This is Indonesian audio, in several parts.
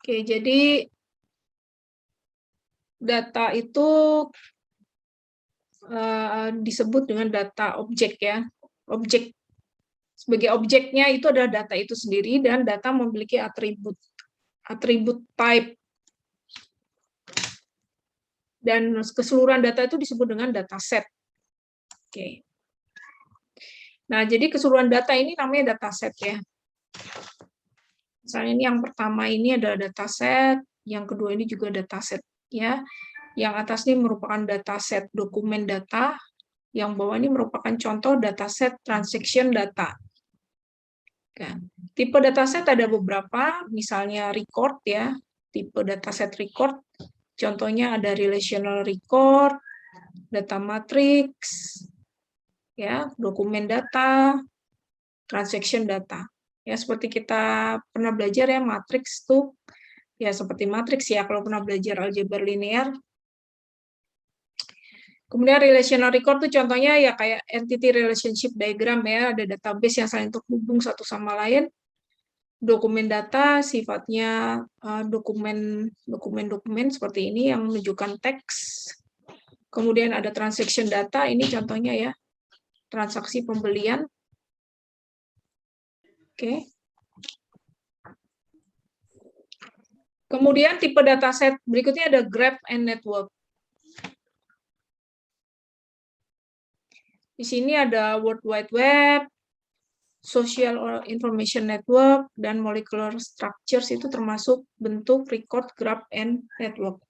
Oke, jadi data itu disebut dengan data objek ya. Objek sebagai objeknya itu adalah data itu sendiri dan data memiliki atribut type, dan keseluruhan data itu disebut dengan dataset. Oke. Nah, jadi keseluruhan data ini namanya dataset ya. Misalnya ini yang pertama ini adalah dataset, yang kedua ini juga dataset ya. Yang atas ini merupakan dataset dokumen data, yang bawah ini merupakan contoh dataset transaction data. Tipe dataset ada beberapa, misalnya record ya, tipe dataset record. Contohnya ada relational record, data matrix, ya, dokumen data, transaction data. Ya, seperti kita pernah belajar ya, matrix tuh ya seperti matrix ya kalau pernah belajar aljabar linear. Kemudian relational record tuh contohnya ya kayak entity relationship diagram ya, ada database yang saling terhubung satu sama lain. Dokumen data sifatnya dokumen seperti ini yang menunjukkan teks. Kemudian ada transaction data, ini contohnya ya, transaksi pembelian. Oke. Kemudian tipe dataset berikutnya ada graph and network. Di sini ada World Wide Web, Social Information Network, dan Molecular Structures itu termasuk bentuk record, graph, and network.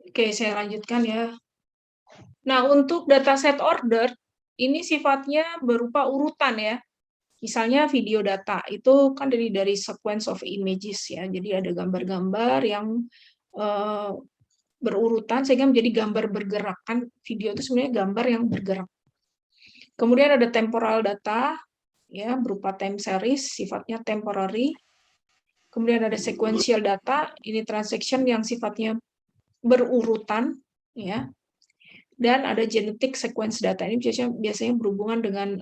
Oke, saya lanjutkan ya. Nah, untuk dataset order, ini sifatnya berupa urutan ya. Misalnya video data, itu kan dari sequence of images ya. Jadi ada gambar-gambar yang berurutan sehingga menjadi gambar bergerak. Kan video itu sebenarnya gambar yang bergerak. Kemudian ada temporal data, ya berupa time series, sifatnya temporary. Kemudian ada sequential data, ini transaction yang sifatnya berurutan, ya. Dan ada genetic sequence data, ini biasanya berhubungan dengan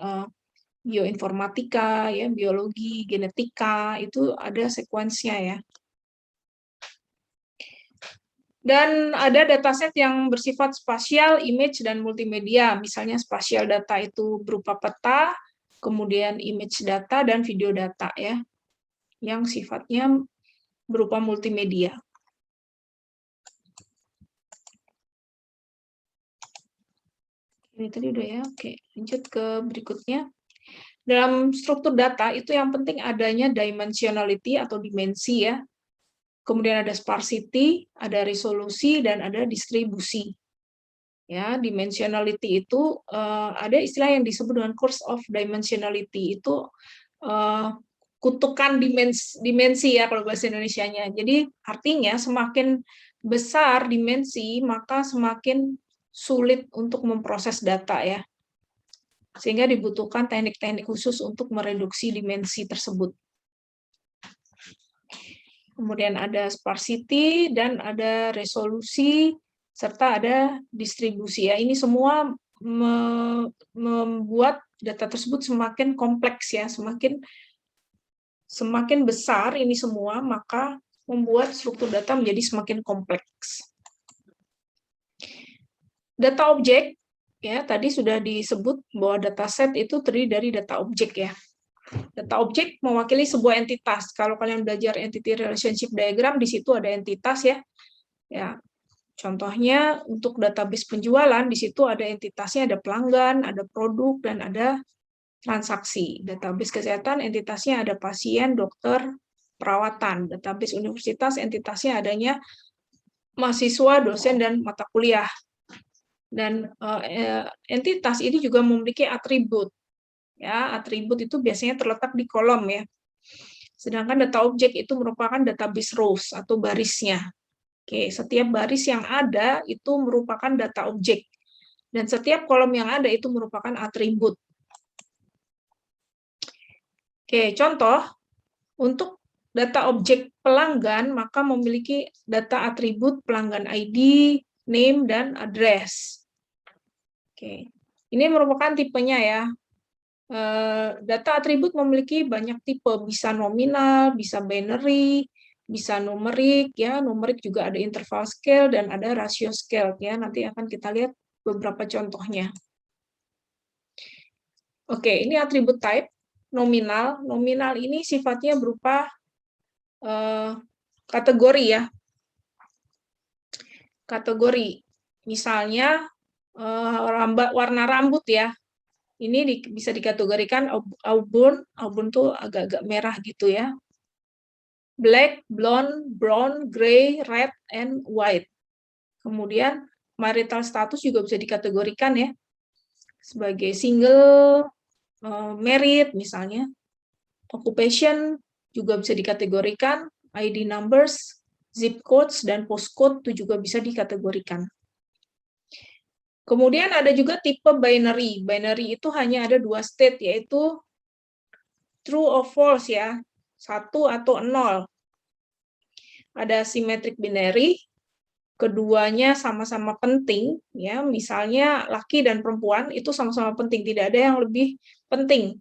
bioinformatika, ya, biologi, genetika, itu ada sekuensnya ya. Dan ada dataset yang bersifat spasial, image, dan multimedia. Misalnya spasial data itu berupa peta, kemudian image data, dan video data ya, yang sifatnya berupa multimedia. Ini tadi udah ya, oke. Lanjut ke berikutnya. Dalam struktur data itu yang penting adanya dimensionality atau dimensi ya. Kemudian ada sparsity, ada resolusi, dan ada distribusi. Ya, dimensionality itu ada istilah yang disebut dengan curse of dimensionality, itu kutukan dimensi ya kalau bahasa Indonesianya. Jadi artinya semakin besar dimensi maka semakin sulit untuk memproses data ya. Sehingga dibutuhkan teknik-teknik khusus untuk mereduksi dimensi tersebut. Kemudian ada sparsity dan ada resolusi serta ada distribusi ya. Ini semua membuat data tersebut semakin kompleks ya, semakin besar ini semua maka membuat struktur data menjadi semakin kompleks. Data objek ya, tadi sudah disebut bahwa dataset itu terdiri dari data objek ya. Data objek mewakili sebuah entitas. Kalau kalian belajar entity relationship diagram, di situ ada entitas ya. Ya, contohnya untuk database penjualan, di situ ada entitasnya, ada pelanggan, ada produk, dan ada transaksi. Database kesehatan, entitasnya ada pasien, dokter, perawatan. Database universitas, entitasnya adanya mahasiswa, dosen, dan mata kuliah. Dan entitas ini juga memiliki atribut. Ya, atribut itu biasanya terletak di kolom ya. Sedangkan data objek itu merupakan database rows atau barisnya. Oke, setiap baris yang ada itu merupakan data objek. Dan setiap kolom yang ada itu merupakan atribut. Oke, contoh untuk data objek pelanggan maka memiliki data atribut pelanggan ID, name, dan address. Oke, ini merupakan tipenya ya. Data atribut memiliki banyak tipe, bisa nominal, bisa binary, bisa numerik ya. Numerik juga ada interval scale dan ada ratio scale ya. Nanti akan kita lihat beberapa contohnya. Oke, ini atribut type nominal. Nominal ini sifatnya berupa kategori ya. Kategori. Misalnya warna rambut ya. Ini bisa dikategorikan auburn. Auburn tuh agak-agak merah gitu ya. Black, blonde, brown, gray, red, and white. Kemudian marital status juga bisa dikategorikan ya. Sebagai single, married misalnya. Occupation juga bisa dikategorikan, ID numbers, zip codes, dan postcode itu juga bisa dikategorikan. Kemudian ada juga tipe binary. Binary itu hanya ada 2 state, yaitu true or false ya, 1 atau 0. Ada symmetric binary, keduanya sama-sama penting, ya. Misalnya laki dan perempuan itu sama-sama penting, tidak ada yang lebih penting.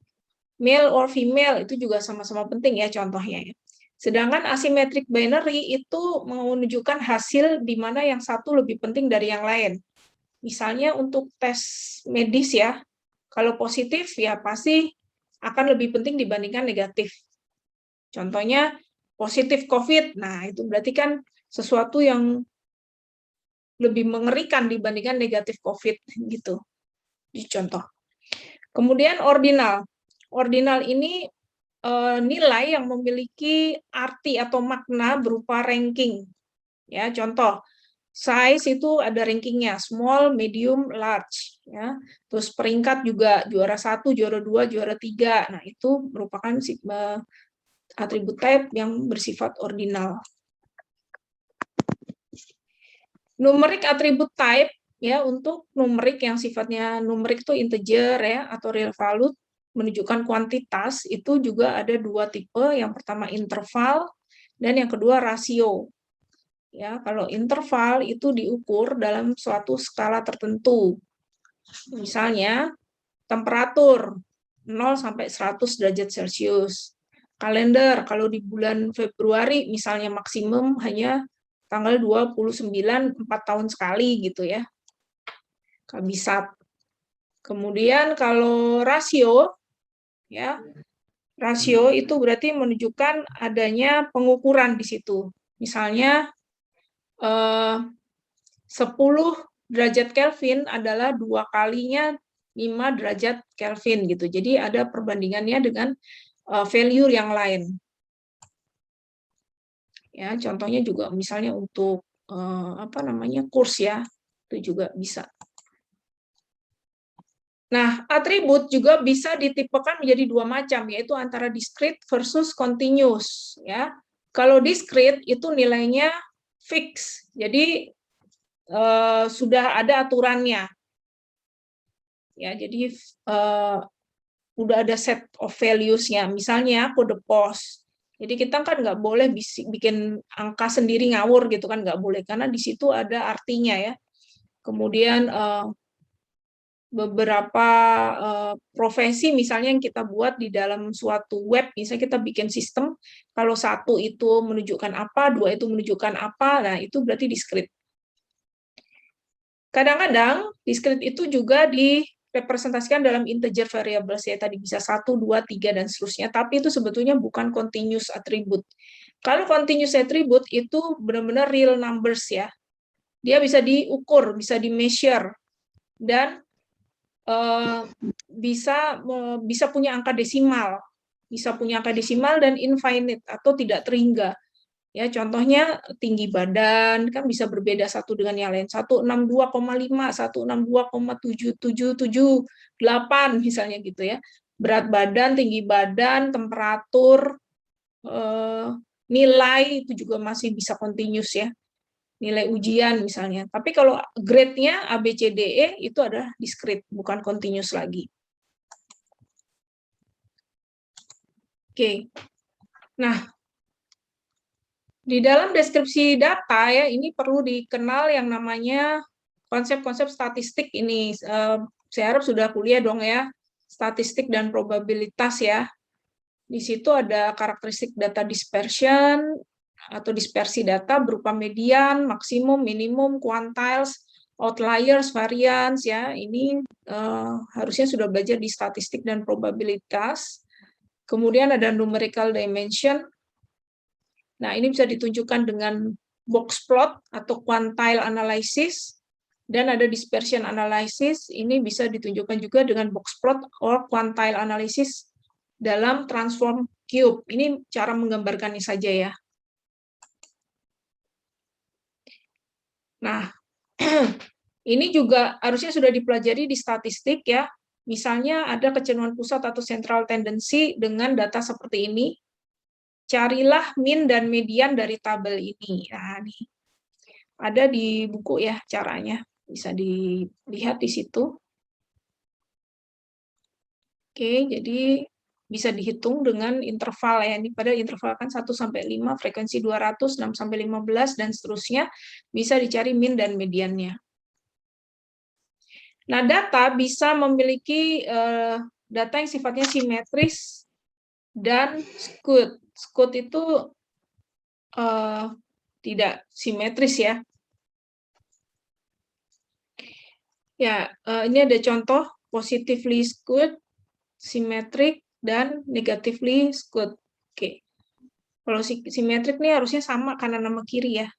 Male or female itu juga sama-sama penting ya contohnya ya. Sedangkan asymmetric binary itu menunjukkan hasil di mana yang satu lebih penting dari yang lain. Misalnya untuk tes medis ya, kalau positif ya pasti akan lebih penting dibandingkan negatif. Contohnya positif COVID, nah itu berarti kan sesuatu yang lebih mengerikan dibandingkan negatif COVID gitu. Di contoh. Kemudian ordinal. Ordinal ini nilai yang memiliki arti atau makna berupa ranking. Ya, contoh, size itu ada rankingnya, small, medium, large. Ya. Terus peringkat juga juara 1, juara 2, juara 3. Nah, itu merupakan atribut type yang bersifat ordinal. Numerik atribut type ya, untuk numerik yang sifatnya numerik itu integer ya atau real value menunjukkan kuantitas, itu juga ada 2 tipe. Yang pertama interval dan yang kedua rasio. Ya, kalau interval itu diukur dalam suatu skala tertentu. Misalnya temperatur 0 sampai 100 derajat Celcius. Kalender kalau di bulan Februari misalnya maksimum hanya tanggal 29 4 tahun sekali gitu ya. Kabisat. Kemudian kalau rasio ya, rasio itu berarti menunjukkan adanya pengukuran di situ. Misalnya 10 derajat Kelvin adalah 2 kalinya 5 derajat Kelvin gitu. Jadi ada perbandingannya dengan value yang lain. Ya, contohnya juga misalnya untuk kurs ya, itu juga bisa. Nah, atribut juga bisa ditipekan menjadi 2 macam, yaitu antara discrete versus continuous. Ya, kalau discrete itu nilainya fix, jadi sudah ada aturannya. Ya, jadi udah ada set of values-nya. Misalnya kode pos. Jadi kita kan nggak boleh bikin angka sendiri ngawur gitu kan, nggak boleh, karena di situ ada artinya ya. Kemudian beberapa profesi misalnya yang kita buat di dalam suatu web, misalnya kita bikin sistem, kalau 1 itu menunjukkan apa, 2 itu menunjukkan apa, nah itu berarti discrete. Kadang-kadang discrete itu juga direpresentasikan dalam integer variables ya, tadi bisa 1, 2, 3 dan seterusnya, tapi itu sebetulnya bukan continuous attribute. Kalau continuous attribute itu benar-benar real numbers ya. Dia bisa diukur, bisa di-measure, dan bisa punya angka desimal, dan infinite atau tidak terhingga. Ya, contohnya tinggi badan kan bisa berbeda satu dengan yang lain. 162,5, 162,7778 misalnya gitu ya. Berat badan, tinggi badan, temperatur, nilai itu juga masih bisa continuous ya. Nilai ujian misalnya. Tapi kalau grade-nya A, B, C, D, E itu adalah discrete, bukan continuous lagi. Oke. Nah, di dalam deskripsi data ya, ini perlu dikenal yang namanya konsep-konsep statistik ini. Saya harap sudah kuliah dong ya, statistik dan probabilitas ya. Di situ ada karakteristik data dispersion atau dispersi data berupa median, maksimum, minimum, quantiles, outliers, variance ya. Ini harusnya sudah belajar di statistik dan probabilitas. Kemudian ada numerical dimension. Nah, ini bisa ditunjukkan dengan box plot atau quantile analysis, dan ada dispersion analysis. Ini bisa ditunjukkan juga dengan box plot or quantile analysis dalam transform cube. Ini cara menggambarkannya saja ya. Nah, ini juga harusnya sudah dipelajari di statistik ya. Misalnya ada kecenderungan pusat atau central tendency dengan data seperti ini. Carilah min dan median dari tabel ini. Nah, nih. Ada di buku ya caranya. Bisa dilihat di situ. Oke, jadi bisa dihitung dengan interval ya. Ini pada interval kan 1 sampai 5, frekuensi 200, 6 sampai 15 dan seterusnya, bisa dicari min dan mediannya. Nah, data bisa memiliki data yang sifatnya simetris dan skewed. Skewed itu tidak simetris ya. Ya, ini ada contoh positively skewed, symmetric, dan negatively skewed. Oke. Kalau simetrik nih harusnya sama kanan sama kiri ya.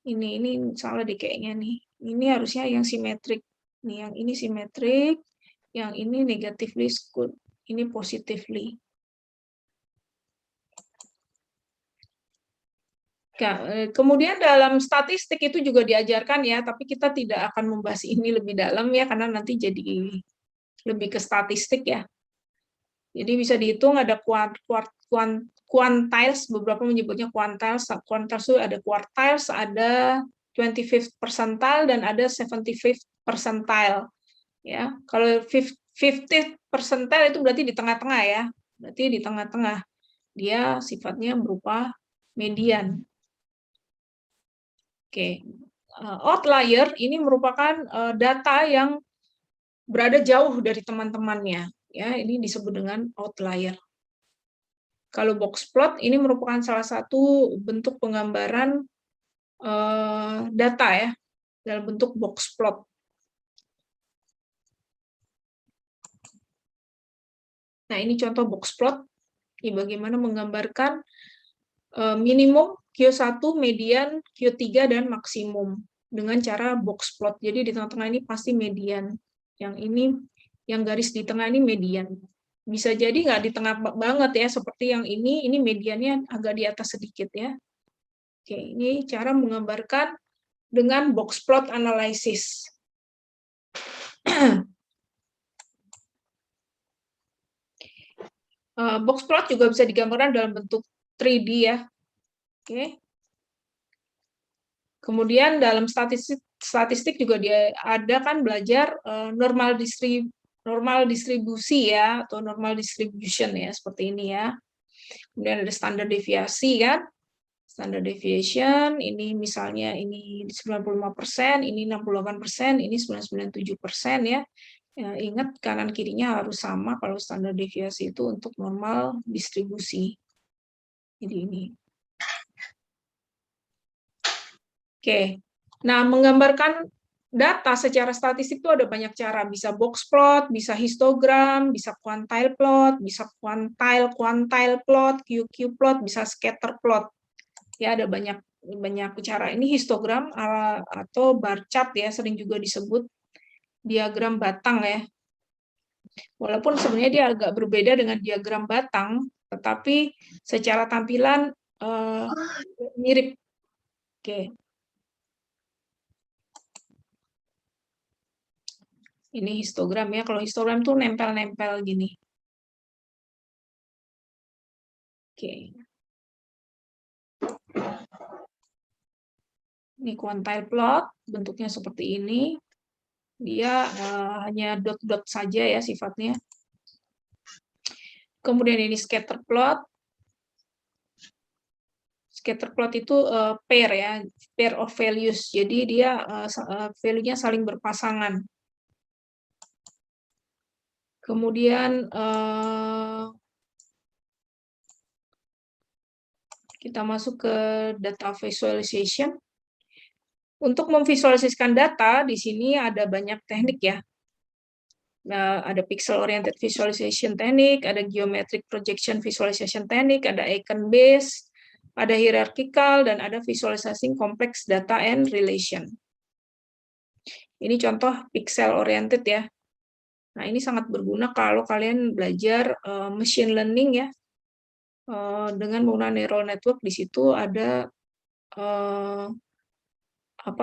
Ini salah deh kayaknya nih. Ini harusnya yang simetrik. Nih, yang ini simetrik, yang ini negatively skewed, ini positively. Kemudian dalam statistik itu juga diajarkan ya, tapi kita tidak akan membahas ini lebih dalam ya, karena nanti jadi lebih ke statistik ya. Jadi bisa dihitung ada quantiles, beberapa menyebutnya quantiles. Quantiles itu ada quartiles, ada 25th percentile, dan ada 75th percentile. Ya, kalau 50th percentile itu berarti di tengah-tengah ya. Berarti di tengah-tengah. Dia sifatnya berupa median. Oke. Outlier ini merupakan data yang berada jauh dari teman-temannya. Ya, ini disebut dengan outlier. Kalau box plot ini merupakan salah satu bentuk penggambaran data ya dalam bentuk box plot. Nah, ini contoh box plot. Ini bagaimana menggambarkan minimum Q1, median, Q3, dan maksimum dengan cara box plot. Jadi di tengah-tengah ini pasti median. Yang ini, yang garis di tengah ini median. Bisa jadi nggak di tengah banget ya, seperti yang ini mediannya agak di atas sedikit ya. Oke, ini cara menggambarkan dengan box plot analysis. Box plot juga bisa digambarkan dalam bentuk 3D ya. Oke. Kemudian dalam statistik juga dia ada kan belajar normal distribusi ya, atau normal distribution ya, seperti ini ya. Kemudian ada standar deviasi kan. Standard deviation ini misalnya ini 95%, ini 68%, ini 97% ya. Ingat kanan kirinya harus sama kalau standar deviasi itu untuk normal distribusi. Jadi ini. Oke. Nah, menggambarkan data secara statistik itu ada banyak cara. Bisa box plot, bisa histogram, bisa quantile plot, bisa quantile plot, QQ plot, bisa scatter plot. Ya, ada banyak cara. Ini histogram atau bar chart ya, sering juga disebut diagram batang ya. Walaupun sebenarnya dia agak berbeda dengan diagram batang, tetapi secara tampilan mirip. Oke. Ini histogram ya. Kalau histogram tuh nempel-nempel gini. Oke. Ini quantile plot, bentuknya seperti ini. Dia hanya dot-dot saja ya sifatnya. Kemudian ini scatter plot. Scatter plot itu pair ya, pair of values. Jadi dia value-nya saling berpasangan. Kemudian kita masuk ke data visualization. Untuk memvisualisasikan data, di sini ada banyak teknik ya. Nah, ada pixel oriented visualization teknik, ada geometric projection visualization teknik, ada icon based, ada hierarchical, dan ada visualizing complex data and relation. Ini contoh pixel oriented ya. Nah, ini sangat berguna kalau kalian belajar machine learning ya. Dengan menggunakan neural network, di situ ada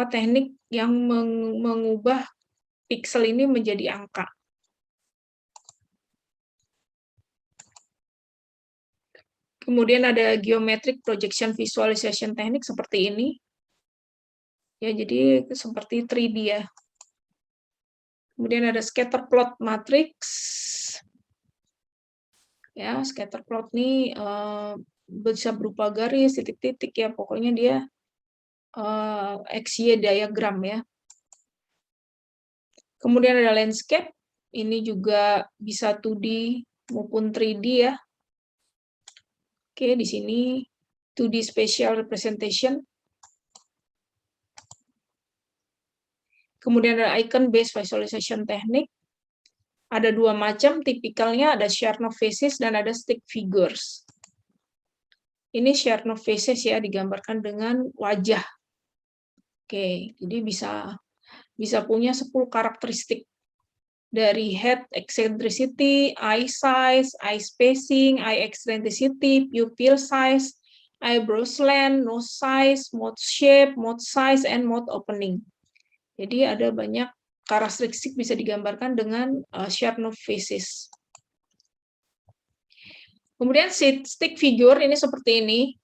teknik yang mengubah pixel ini menjadi angka. Kemudian ada geometric projection visualization teknik seperti ini. Ya, jadi seperti 3D ya. Kemudian ada scatter plot matrix. Ya, scatter plot ini bisa berupa garis, titik-titik ya, pokoknya dia XY diagram ya. Kemudian ada landscape, ini juga bisa 2D maupun 3D ya. Oke, di sini 2D spatial representation. Kemudian ada icon based visualization technique. Ada dua macam, tipikalnya ada Chernoff faces dan ada stick figures. Ini Chernoff faces ya, digambarkan dengan wajah. Oke, jadi bisa punya 10 karakteristik. Dari head eccentricity, eye size, eye spacing, eye eccentricity, pupil size, eyebrow slant, nose size, mouth shape, mouth size, and mouth opening. Jadi ada banyak karakteristik bisa digambarkan dengan Chernoff faces. Kemudian stick figure ini seperti ini.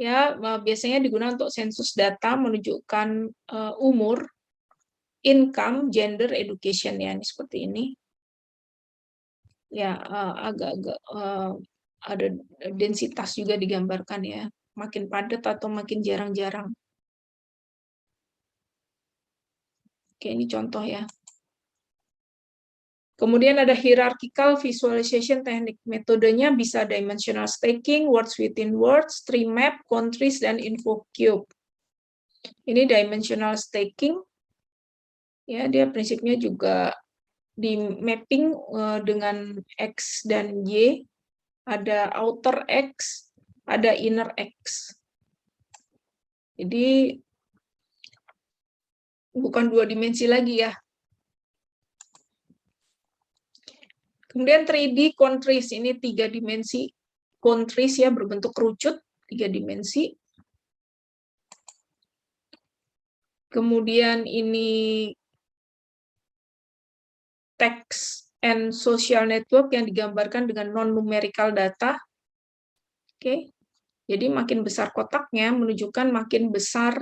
Ya, biasanya digunakan untuk sensus data menunjukkan umur, income, gender, education ya, ini seperti ini. Ya, agak-agak ada densitas juga digambarkan ya, makin padat atau makin jarang-jarang. Oke, ini contoh ya. Kemudian ada hierarchical visualization teknik. Metodenya bisa dimensional stacking, words within words, tree map, countries, dan info cube. Ini dimensional stacking. Ya, dia prinsipnya juga di mapping dengan X dan Y. Ada outer X, ada inner X. Jadi bukan 2 dimensi lagi ya. Kemudian 3D countries, ini 3 dimensi. Countries ya, berbentuk kerucut, 3 dimensi. Kemudian ini text and social network yang digambarkan dengan non-numerical data. Oke, jadi makin besar kotaknya menunjukkan makin besar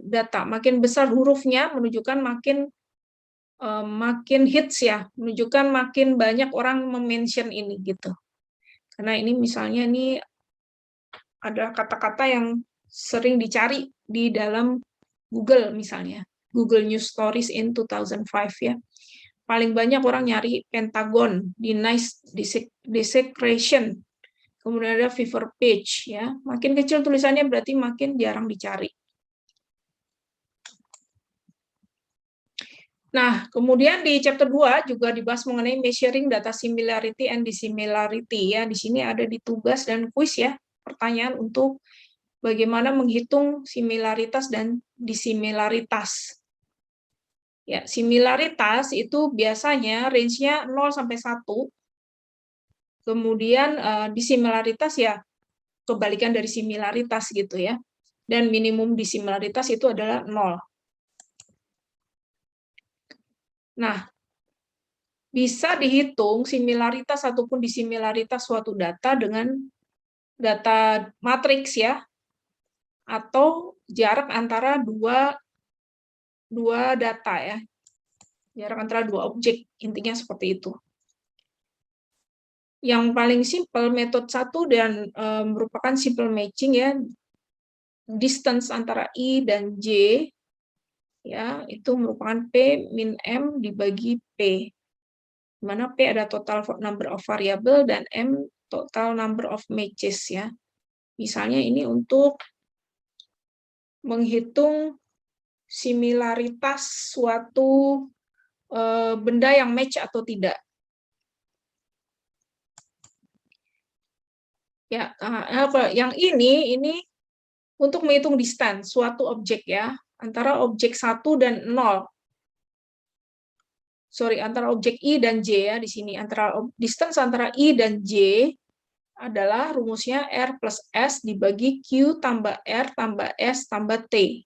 data, makin besar hurufnya menunjukkan makin hits ya, menunjukkan makin banyak orang mention ini gitu. Karena ini misalnya ini ada kata-kata yang sering dicari di dalam Google misalnya, Google News Stories in 2005 ya. Paling banyak orang nyari Pentagon, Nice Desecration, kemudian ada Fever Page ya. Makin kecil tulisannya berarti makin jarang dicari. Nah, kemudian di chapter 2 juga dibahas mengenai measuring data similarity and dissimilarity ya. Di sini ada di tugas dan kuis ya, pertanyaan untuk bagaimana menghitung similaritas dan dissimilaritas. Ya, similaritas itu biasanya range-nya 0 sampai 1. Kemudian dissimilaritas ya kebalikan dari similaritas gitu ya. Dan minimum dissimilaritas itu adalah 0. Nah, bisa dihitung similaritas ataupun dissimilaritas suatu data dengan data matriks ya, atau jarak antara dua data ya, jarak antara dua objek, intinya seperti itu. Yang paling simple metode 1 dan merupakan simple matching ya, distance antara I dan J ya, itu merupakan P min M dibagi P. Di mana P ada total number of variable dan M total number of matches ya. Misalnya ini untuk menghitung similaritas suatu benda yang match atau tidak. Ya, yang ini untuk menghitung distance suatu objek ya, antara objek 1 dan 0. Sorry, antara objek I dan J ya di sini. Distance antara I dan J adalah rumusnya R plus S dibagi Q tambah R tambah S tambah T.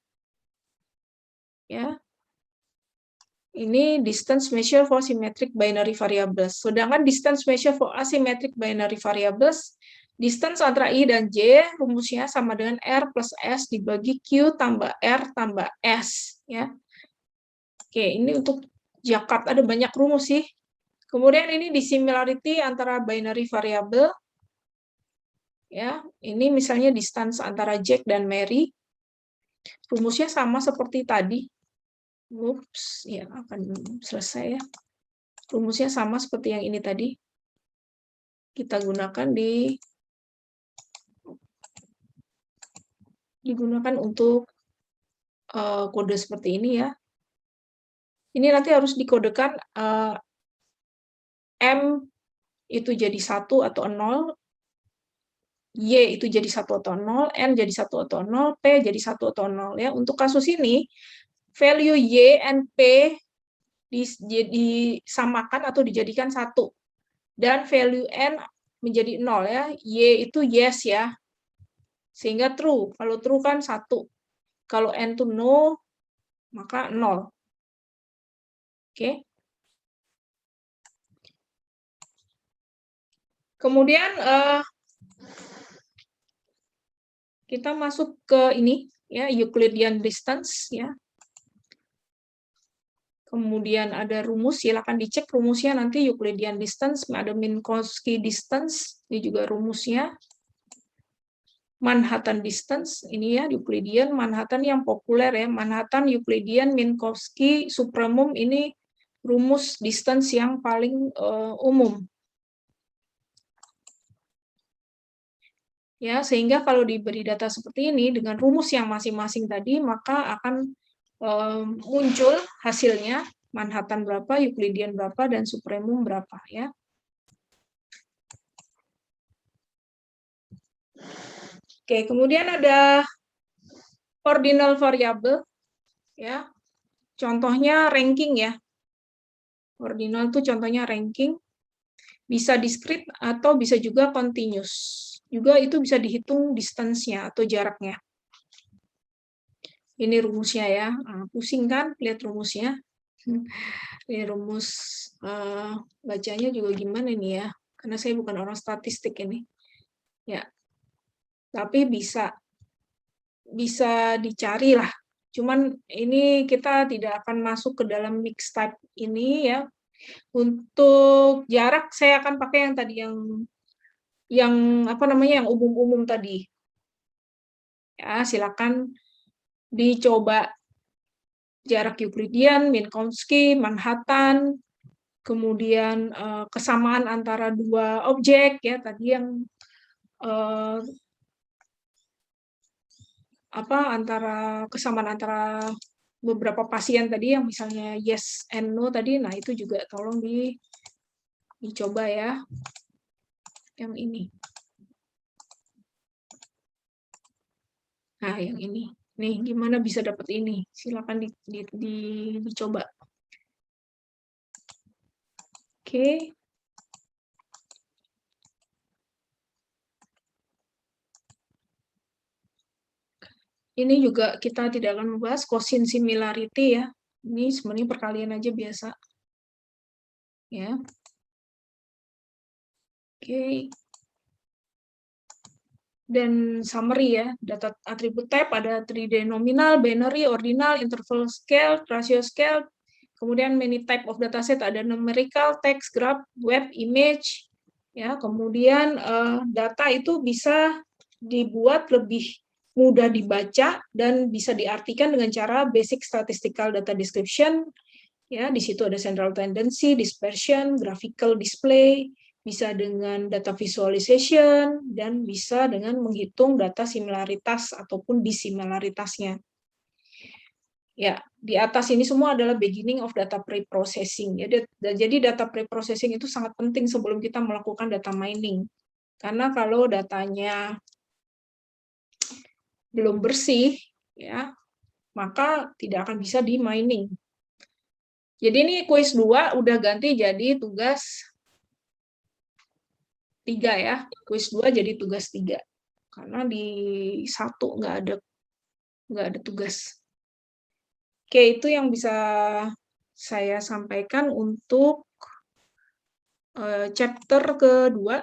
Ya. Ini distance measure for symmetric binary variables. Sedangkan distance measure for asymmetric binary variables, distance antara I dan J rumusnya sama dengan R plus S dibagi Q tambah R tambah S. Ya. Oke, ini untuk Jakarta ada banyak rumus sih. Kemudian ini dissimilarity antara binary variable. Ya, ini misalnya distance antara Jack dan Mary. Rumusnya sama seperti tadi. Oops, ya akan selesai ya. Rumusnya sama seperti yang ini tadi. Kita gunakan digunakan untuk kode seperti ini ya. Ini nanti harus dikodekan M itu jadi 1 atau 0, Y itu jadi 1 atau 0, N jadi 1 atau 0, P jadi 1 atau 0 ya. Untuk kasus ini value Y and P disamakan atau dijadikan 1. Dan value N menjadi 0 ya. Y itu yes ya. Sehingga true. Kalau true kan 1. Kalau N itu no, maka 0. Oke. Kemudian kita masuk ke ini ya, Euclidean distance ya. Kemudian ada rumus, silakan dicek rumusnya nanti Euclidean distance, ada Minkowski distance, ini juga rumusnya. Manhattan distance, ini ya Euclidean, Manhattan yang populer ya, Manhattan, Euclidean, Minkowski, supremum, ini rumus distance yang paling umum. Ya, sehingga kalau diberi data seperti ini dengan rumus yang masing-masing tadi, maka akan muncul hasilnya Manhattan berapa, Euclidean berapa, dan supremum berapa ya. Oke, kemudian ada ordinal variable ya. Contohnya ranking ya. Ordinal itu contohnya ranking. Bisa discrete atau bisa juga continuous. Juga itu bisa dihitung distance-nya atau jaraknya. Ini rumusnya ya. Pusing kan lihat rumusnya? Ini rumus bacanya juga gimana nih ya? Karena saya bukan orang statistik ini. Ya. Tapi bisa dicari lah. Cuman ini kita tidak akan masuk ke dalam mix type ini ya. Untuk jarak saya akan pakai yang tadi yang apa namanya yang umum-umum tadi. Ya, silakan dicoba jarak Euclidean, Minkowski, Manhattan, kemudian kesamaan antara dua objek ya tadi yang kesamaan antara beberapa pasien tadi yang misalnya yes and no tadi, nah itu juga tolong dicoba ya yang ini. Nah yang ini, nih gimana bisa dapat ini? Silakan dicoba. Oke. Ini juga kita tidak akan membahas cosine similarity ya. Ini sebenarnya perkalian aja biasa. Ya. Oke. Dan summary ya, data atribut type ada 3D nominal, binary, ordinal, interval scale, ratio scale, kemudian many type of dataset ada numerical, text, graph, web, image, Ya, kemudian data itu bisa dibuat lebih mudah dibaca dan bisa diartikan dengan cara basic statistical data description. Ya, di situ ada central tendency, dispersion, graphical display, bisa dengan data visualization, dan bisa dengan menghitung data similaritas ataupun disimilaritasnya. Ya, di atas ini semua adalah beginning of data pre-processing. Jadi data pre-processing itu sangat penting sebelum kita melakukan data mining. Karena kalau datanya belum bersih, ya, maka tidak akan bisa di mining. Jadi ini kuis 2 udah ganti jadi tugas 3 ya. Kuis 2 jadi tugas 3. Karena di 1 nggak ada tugas. Oke, itu yang bisa saya sampaikan untuk chapter kedua.